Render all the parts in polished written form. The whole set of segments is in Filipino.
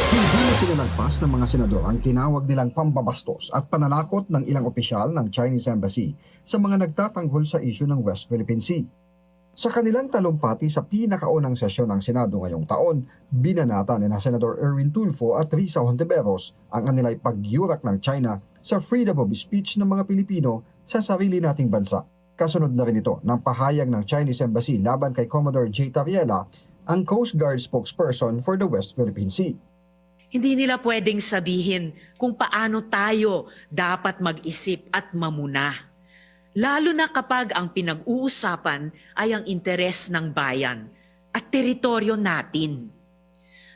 Hindi na pinalagpas ng mga senador ang tinawag nilang pambabastos at pananakot ng ilang opisyal ng Chinese Embassy sa mga nagtatanggol sa isyu ng West Philippine Sea. Sa kanilang talumpati sa pinakaunang sesyon ng Senado ngayong taon, binanata ni Senador Erwin Tulfo at Risa Hontiveros ang kanila'y pagyurak ng China sa freedom of speech ng mga Pilipino sa sarili nating bansa. Kasunod na rin ito ng pahayag ng Chinese Embassy laban kay Commodore J. Tariela, ang Coast Guard spokesperson for the West Philippine Sea. Hindi nila pwedeng sabihin kung paano tayo dapat mag-isip at mamuna. Lalo na kapag ang pinag-uusapan ay ang interes ng bayan at teritoryo natin.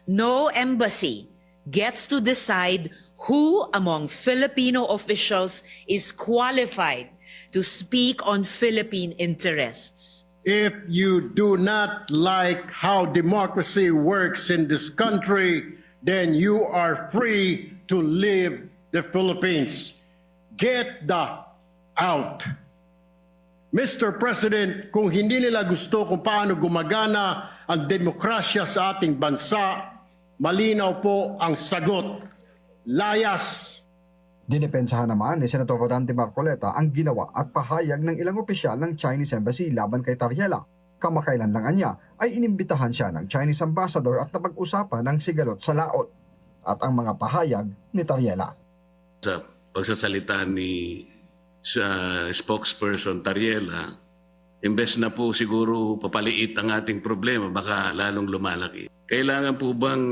No embassy gets to decide who among Filipino officials is qualified to speak on Philippine interests. If you do not like how democracy works in this country, then you are free to leave the Philippines. Get the out. Mr. President, kung hindi nila gusto kung paano gumagana ang demokrasya sa ating bansa, malinaw po ang sagot. Layas. Dinepensahan naman ni Senator Rodante Marcoleta ang ginawa at pahayag ng ilang opisyal ng Chinese Embassy laban kay Tariela. Kamakailan lang niya ay inimbitahan siya ng Chinese Ambassador at napag-usapan ng sigalot sa laot at ang mga pahayag ni Tariela. Sa pagsasalita ni spokesperson Tariela, imbes na po siguro papaliit ang ating problema, baka lalong lumalaki. Kailangan po bang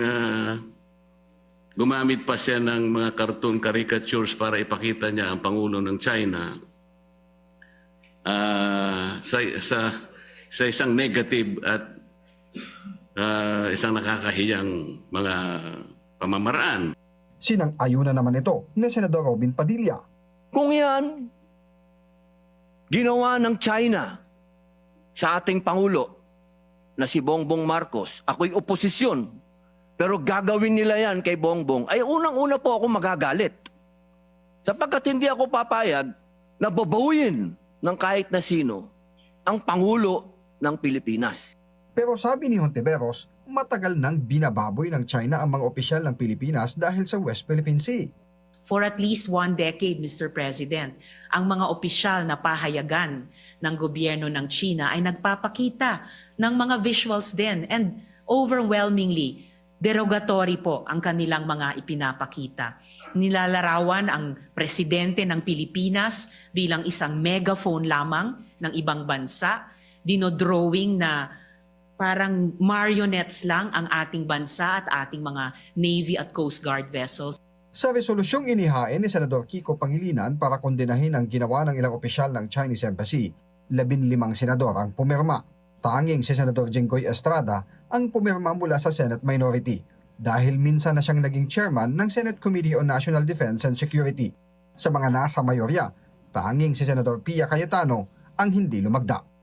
gumamit pa siya ng mga cartoon caricatures para ipakita niya ang Pangulo ng China sa isang negative at isang nakakahiyang mga pamamaraan? Sinang-ayunan naman ito ni Senador Robin Padilla. Kung yan, ginawa ng China sa ating Pangulo na si Bongbong Marcos, ako'y oposisyon, pero gagawin nila yan kay Bongbong, ay unang-una po ako magagalit. Sapagkat hindi ako papayag na babawin ng kahit na sino ang Pangulo ng Pilipinas. Pero sabi ni Hontiveros, matagal nang binababoy ng China ang mga opisyal ng Pilipinas dahil sa West Philippine Sea. For at least 1 decade, Mr. President, ang mga opisyal na pahayagan ng gobyerno ng China ay nagpapakita ng mga visuals din and overwhelmingly derogatory po ang kanilang mga ipinapakita. Nilalarawan ang presidente ng Pilipinas bilang isang megaphone lamang ng ibang bansa, dinodrawing na parang marionettes lang ang ating bansa at ating mga Navy at Coast Guard vessels. Sa resolusyong inihain ni Senador Kiko Pangilinan para kondenahin ang ginawa ng ilang opisyal ng Chinese Embassy, 15 senador ang pumirma. Tanging si Senador Jinggoy Estrada ang pumirma mula sa Senate Minority dahil minsan na siyang naging chairman ng Senate Committee on National Defense and Security. Sa mga nasa mayorya, tanging si Senador Pia Cayetano ang hindi lumagda.